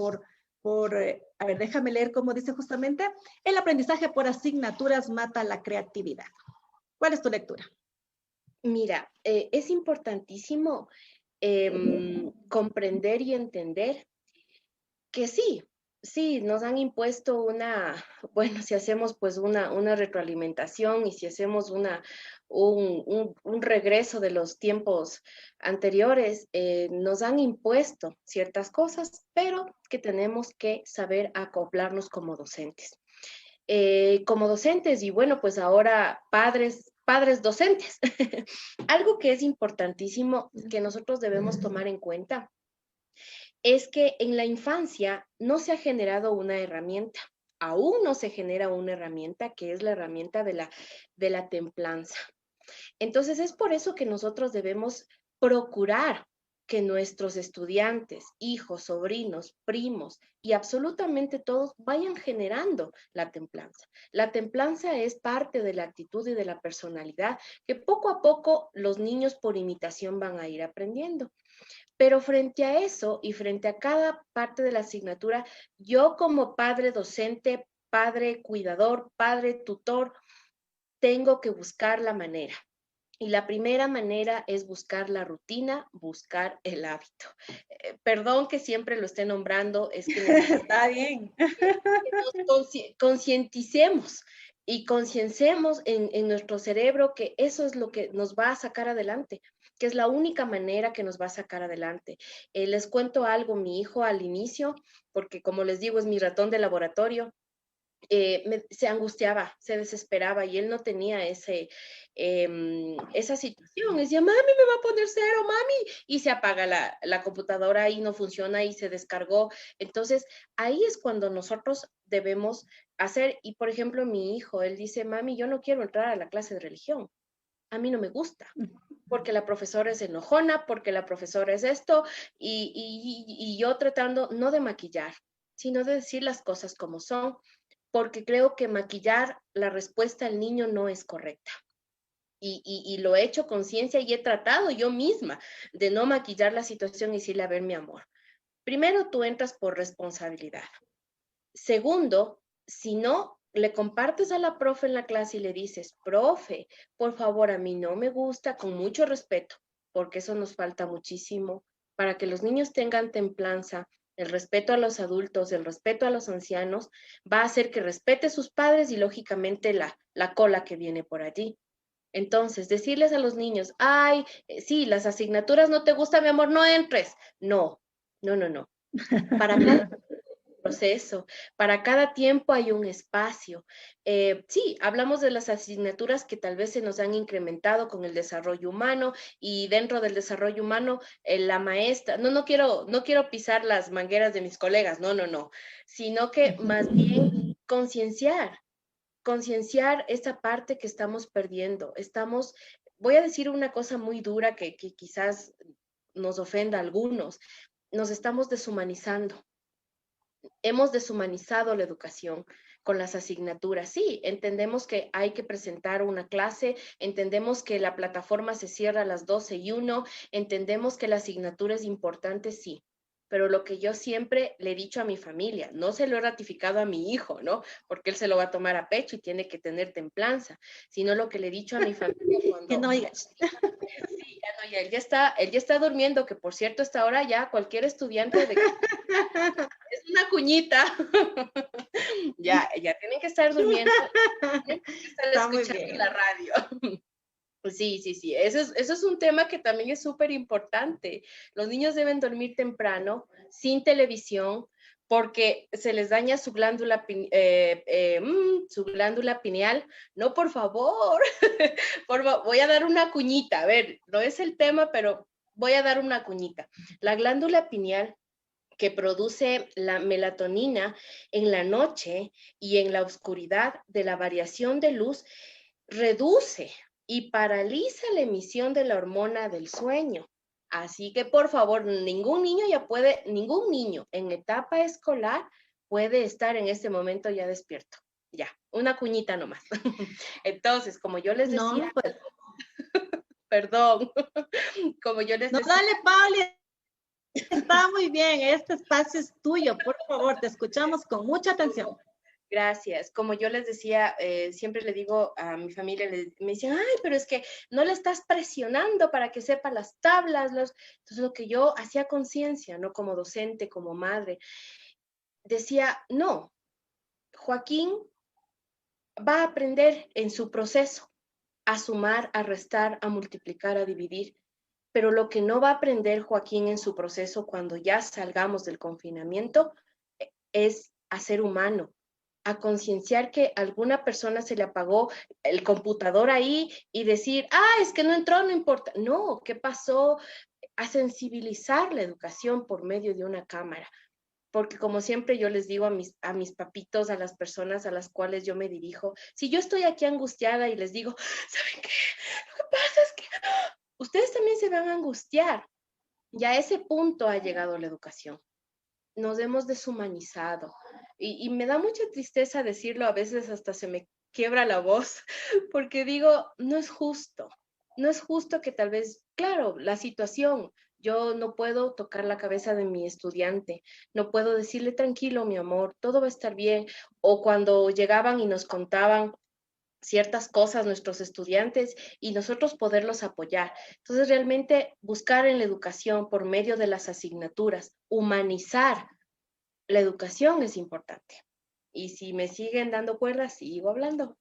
a ver, déjame leer cómo dice justamente, el aprendizaje por asignaturas mata la creatividad? ¿Cuál es tu lectura? Mira, es importantísimo comprender y entender que sí, nos han impuesto bueno, si hacemos pues una retroalimentación y si hacemos un regreso de los tiempos anteriores, nos han impuesto ciertas cosas, pero que tenemos que saber acoplarnos como docentes. Y bueno, pues ahora padres docentes. Algo que es importantísimo que nosotros debemos tomar en cuenta es que en la infancia no se ha generado una herramienta, aún no se genera una herramienta que es la herramienta de la templanza. Entonces es por eso que nosotros debemos procurar que nuestros estudiantes, hijos, sobrinos, primos y absolutamente todos vayan generando la templanza. La templanza es parte de la actitud y de la personalidad que poco a poco los niños por imitación van a ir aprendiendo. Pero frente a eso y frente a cada parte de la asignatura, yo como padre docente, padre cuidador, padre tutor, tengo que buscar la manera. Y la primera manera es buscar la rutina, buscar el hábito. Perdón que siempre lo esté nombrando, es que está bien. Que nos concienticemos y concienciemos en nuestro cerebro que eso es lo que nos va a sacar adelante, que es la única manera que nos va a sacar adelante. Les cuento algo, mi hijo al inicio, porque como les digo, es mi ratón de laboratorio, se angustiaba, se desesperaba y él no tenía esa situación. Decía, mami, me va a poner cero, mami, y se apaga la computadora y no funciona y se descargó. Entonces, ahí es cuando nosotros debemos hacer, y por ejemplo, mi hijo, él dice, mami, yo no quiero entrar a la clase de religión, a mí no me gusta. Porque la profesora es enojona, porque la profesora es esto, y yo tratando no de maquillar, sino de decir las cosas como son, porque creo que maquillar la respuesta al niño no es correcta. Y lo he hecho con ciencia y he tratado yo misma de no maquillar la situación y decirle, a ver, mi amor, primero tú entras por responsabilidad. Segundo, si no, le compartes a la profe en la clase y le dices, profe, por favor, a mí no me gusta, con mucho respeto, porque eso nos falta muchísimo, para que los niños tengan templanza, el respeto a los adultos, el respeto a los ancianos, va a hacer que respete a sus padres y lógicamente la cola que viene por allí. Entonces, decirles a los niños, ay, sí, las asignaturas no te gustan, mi amor, no entres. No, no, no, no. Para cada proceso, para cada tiempo hay un espacio. Sí, hablamos de las asignaturas que tal vez se nos han incrementado con el desarrollo humano y dentro del desarrollo humano, la maestra, no quiero pisar las mangueras de mis colegas, no, sino que más bien concienciar esa parte que estamos perdiendo. Voy a decir una cosa muy dura que quizás nos ofenda a algunos, nos estamos deshumanizando. Hemos deshumanizado la educación con las asignaturas. Sí, entendemos que hay que presentar una clase, entendemos que la plataforma se cierra a las 12:01, entendemos que la asignatura es importante, sí. Pero lo que yo siempre le he dicho a mi familia, no se lo he ratificado a mi hijo, ¿no? Porque él se lo va a tomar a pecho y tiene que tener templanza, sino lo que le he dicho a mi familia cuando... Que no digas. Sí, él ya está durmiendo, que por cierto, hasta ahora ya cualquier estudiante de... es una cuñita. ya tienen que estar durmiendo, tienen que estar escuchando la radio. Sí, eso es un tema que también es súper importante. Los niños deben dormir temprano, sin televisión, porque se les daña su glándula pineal. No, por favor, voy a dar una cuñita. A ver, no es el tema, pero voy a dar una cuñita. La glándula pineal que produce la melatonina en la noche y en la oscuridad de la variación de luz, reduce y paraliza la emisión de la hormona del sueño. Así que, por favor, ningún niño en etapa escolar puede estar en este momento ya despierto. Ya, una cuñita nomás. Entonces, como yo les decía... No, pues... Perdón. Como yo les decía... No, dale, Pauli. Está muy bien, este espacio es tuyo, por favor, te escuchamos con mucha atención. Gracias. Como yo les decía, siempre le digo a mi familia, me dicen, ay, pero es que no le estás presionando para que sepa las tablas. Entonces, lo que yo hacía conciencia, ¿no? Como docente, como madre, decía, no, Joaquín va a aprender en su proceso a sumar, a restar, a multiplicar, a dividir. Pero lo que no va a aprender Joaquín en su proceso cuando ya salgamos del confinamiento es a ser humano, a concienciar que a alguna persona se le apagó el computador ahí y decir, es que no entró, no importa. No, ¿qué pasó? A sensibilizar la educación por medio de una cámara. Porque como siempre yo les digo a mis papitos, a las personas a las cuales yo me dirijo, si yo estoy aquí angustiada y les digo, ¿saben qué? Lo que pasa es que ustedes también se van a angustiar. Ya a ese punto ha llegado la educación. Nos hemos deshumanizado. Y me da mucha tristeza decirlo, a veces hasta se me quiebra la voz, porque digo, no es justo. No es justo que tal vez, claro, la situación, yo no puedo tocar la cabeza de mi estudiante, no puedo decirle, tranquilo, mi amor, todo va a estar bien. O cuando llegaban y nos contaban ciertas cosas nuestros estudiantes y nosotros poderlos apoyar. Entonces, realmente buscar en la educación por medio de las asignaturas, humanizar la educación es importante. Y si me siguen dando cuerdas, sigo hablando.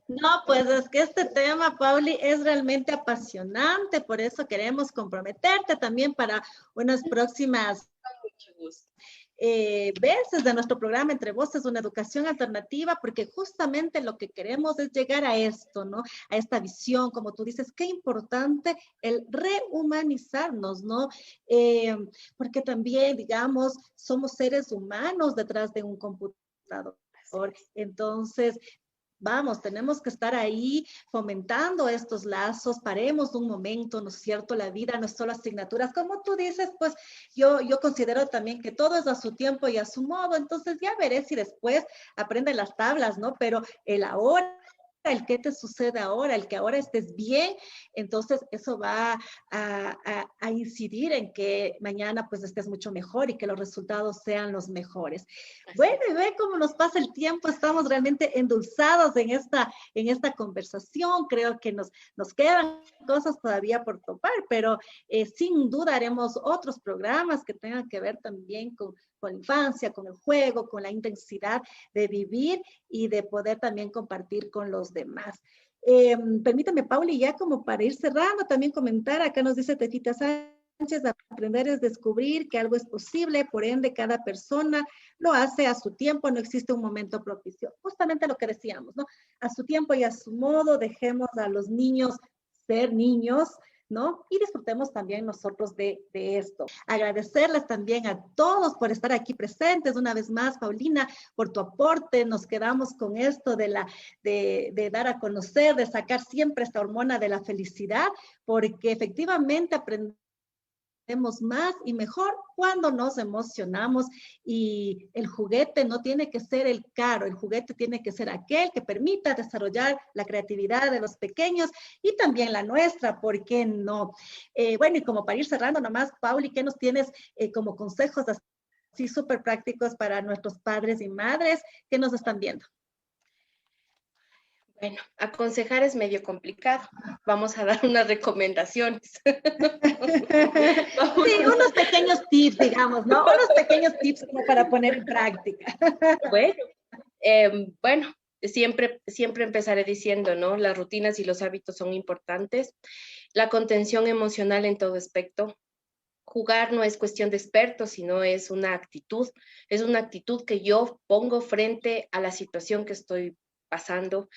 No, pues es que este tema, Pauli, es realmente apasionante, por eso queremos comprometerte también para unas próximas Mucho gusto. veces de nuestro programa Entre Voces, una educación alternativa, porque justamente lo que queremos es llegar a esto, ¿no? A esta visión, como tú dices, qué importante el rehumanizarnos, ¿no? Porque también, digamos, somos seres humanos detrás de un computador. Entonces, vamos, tenemos que estar ahí fomentando estos lazos, paremos un momento, ¿no es cierto? La vida no es solo asignaturas. Como tú dices, pues yo considero también que todo es a su tiempo y a su modo, entonces ya veré si después aprenden las tablas, ¿no? Pero el ahora, el qué te sucede ahora, el que ahora estés bien, entonces eso va a incidir en que mañana pues estés mucho mejor y que los resultados sean los mejores. Bueno, y ve cómo nos pasa el tiempo, estamos realmente endulzados en esta conversación, creo que nos quedan cosas todavía por topar, pero sin duda haremos otros programas que tengan que ver también con la infancia, con el juego, con la intensidad de vivir y de poder también compartir con los demás. Permítame, Pauli, ya como para ir cerrando, también comentar, acá nos dice Tefita Sánchez, aprender es descubrir que algo es posible, por ende cada persona lo hace a su tiempo, no existe un momento propicio. Justamente lo que decíamos, ¿no? A su tiempo y a su modo, dejemos a los niños ser niños, ¿no? Y disfrutemos también nosotros de esto. Agradecerles también a todos por estar aquí presentes. Una vez más, Paulina, por tu aporte. Nos quedamos con esto de dar a conocer, de sacar siempre esta hormona de la felicidad, porque efectivamente aprendemos más y mejor cuando nos emocionamos, y el juguete no tiene que ser el caro, el juguete tiene que ser aquel que permita desarrollar la creatividad de los pequeños y también la nuestra, ¿por qué no? Bueno, y como para ir cerrando nomás, Pauli, ¿qué nos tienes como consejos así súper prácticos para nuestros padres y madres que nos están viendo? Bueno, aconsejar es medio complicado. Vamos a dar unas recomendaciones. Sí, unos pequeños tips, digamos, ¿no? Unos pequeños tips como para poner en práctica. Bueno, siempre empezaré diciendo, ¿no? Las rutinas y los hábitos son importantes. La contención emocional en todo aspecto. Jugar no es cuestión de expertos, sino es una actitud. Es una actitud que yo pongo frente a la situación que estoy pasando.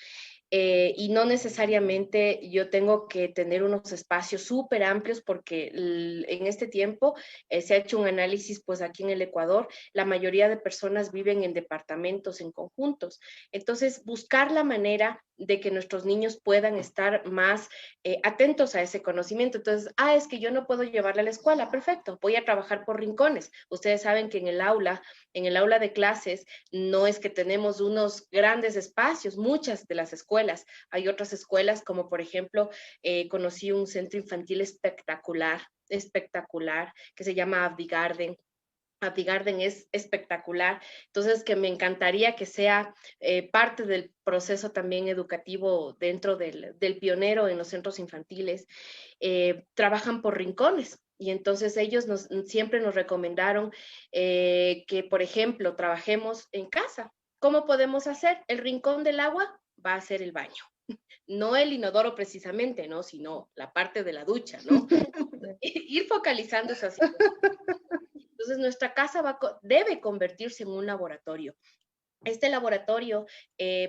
Y no necesariamente yo tengo que tener unos espacios súper amplios, porque en este tiempo se ha hecho un análisis, pues aquí en el Ecuador, la mayoría de personas viven en departamentos, en conjuntos. Entonces, buscar la manera de que nuestros niños puedan estar más atentos a ese conocimiento. Entonces, es que yo no puedo llevarle a la escuela, perfecto, voy a trabajar por rincones. Ustedes saben que en el aula de clases, no es que tenemos unos grandes espacios, muchas de las escuelas. Hay otras escuelas, como por ejemplo, conocí un centro infantil espectacular, que se llama Abdigarden. Abdigarden es espectacular, entonces que me encantaría que sea parte del proceso también educativo dentro del pionero en los centros infantiles. Trabajan por rincones, y entonces ellos siempre nos recomendaron que, por ejemplo, trabajemos en casa. ¿Cómo podemos hacer? El rincón del agua va a ser el baño. No el inodoro precisamente, ¿no? Sino la parte de la ducha, ¿no? Ir focalizando esas situaciones. Entonces, nuestra casa debe convertirse en un laboratorio. Este laboratorio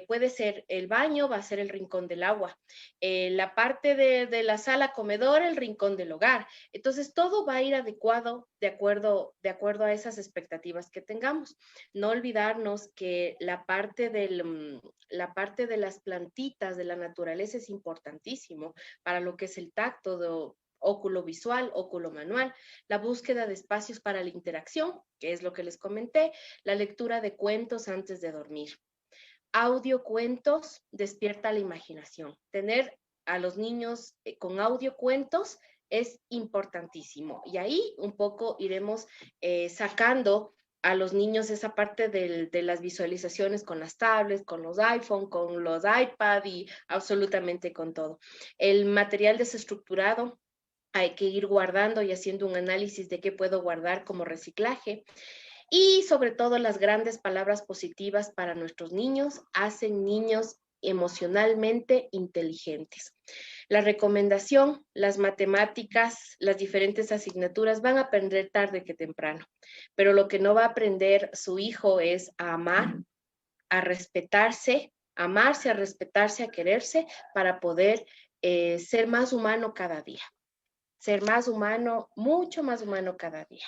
puede ser el baño, va a ser el rincón del agua, la parte de la sala comedor, el rincón del hogar. Entonces, todo va a ir adecuado de acuerdo a esas expectativas que tengamos. No olvidarnos que la parte de las plantitas, de la naturaleza, es importantísimo para lo que es el tacto, óculo visual, óculo manual, la búsqueda de espacios para la interacción, que es lo que les comenté, la lectura de cuentos antes de dormir. Audiocuentos despierta la imaginación. Tener a los niños con audiocuentos es importantísimo, y ahí un poco iremos sacando a los niños esa parte de las visualizaciones con las tablets, con los iPhone, con los iPad y absolutamente con todo. El material desestructurado, hay que ir guardando y haciendo un análisis de qué puedo guardar como reciclaje. Y sobre todo las grandes palabras positivas para nuestros niños hacen niños emocionalmente inteligentes. La recomendación, las matemáticas, las diferentes asignaturas van a aprender tarde que temprano, pero lo que no va a aprender su hijo es a amar, a respetarse, a amarse, a respetarse, a quererse para poder ser más humano cada día. Ser más humano, mucho más humano cada día.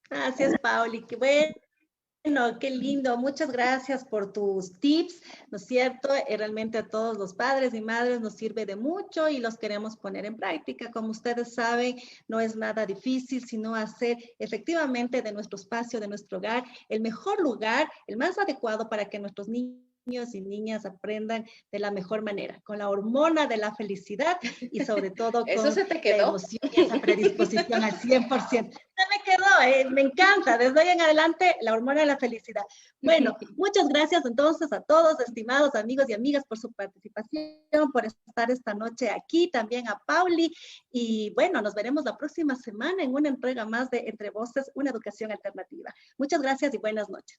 Gracias, Pauli. Qué bueno, qué lindo. Muchas gracias por tus tips, ¿no es cierto? Realmente a todos los padres y madres nos sirve de mucho y los queremos poner en práctica. Como ustedes saben, no es nada difícil, sino hacer efectivamente de nuestro espacio, de nuestro hogar, el mejor lugar, el más adecuado para que nuestros niños y niñas aprendan de la mejor manera, con la hormona de la felicidad y sobre todo ¿Eso con se te la quedó? emoción y esa predisposición al 100%. Se me quedó, me encanta, desde hoy en adelante la hormona de la felicidad. Bueno, muchas gracias entonces a todos, estimados amigos y amigas, por su participación, por estar esta noche aquí, también a Pauli, y bueno, nos veremos la próxima semana en una entrega más de Entre Voces, una educación alternativa. Muchas gracias y buenas noches.